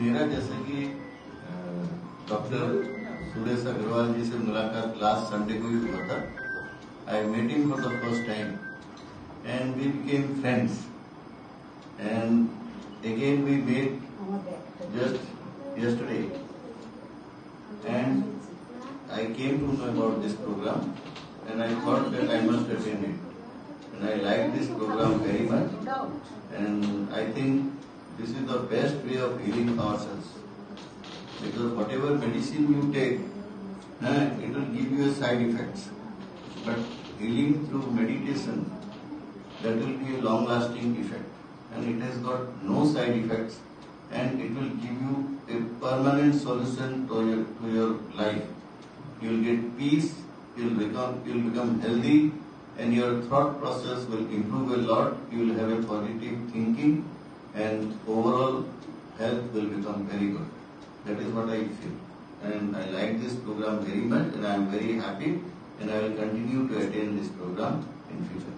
मेरा जैसे कि डॉक्टर सुरेश अग्रवाल जी से मुलाकात लास्ट संडे को ही हुआ था. I met him for the first time and we became friends. And again we met just yesterday. And I came to know about this program and I thought that I must attend it. And I like this program very much. And I think this is the best way of healing ourselves. Because whatever medicine you take, it will give you side effects. But healing through meditation, that will be a long-lasting effect. And it has got no side effects. And it will give you a permanent solution to your life. You will get peace, you will become healthy, and your thought process will improve a lot. You will have a positive thinking, and overall health will become very good. That is what I feel. And I like this program very much, and I am very happy, and I will continue to attend this program in future.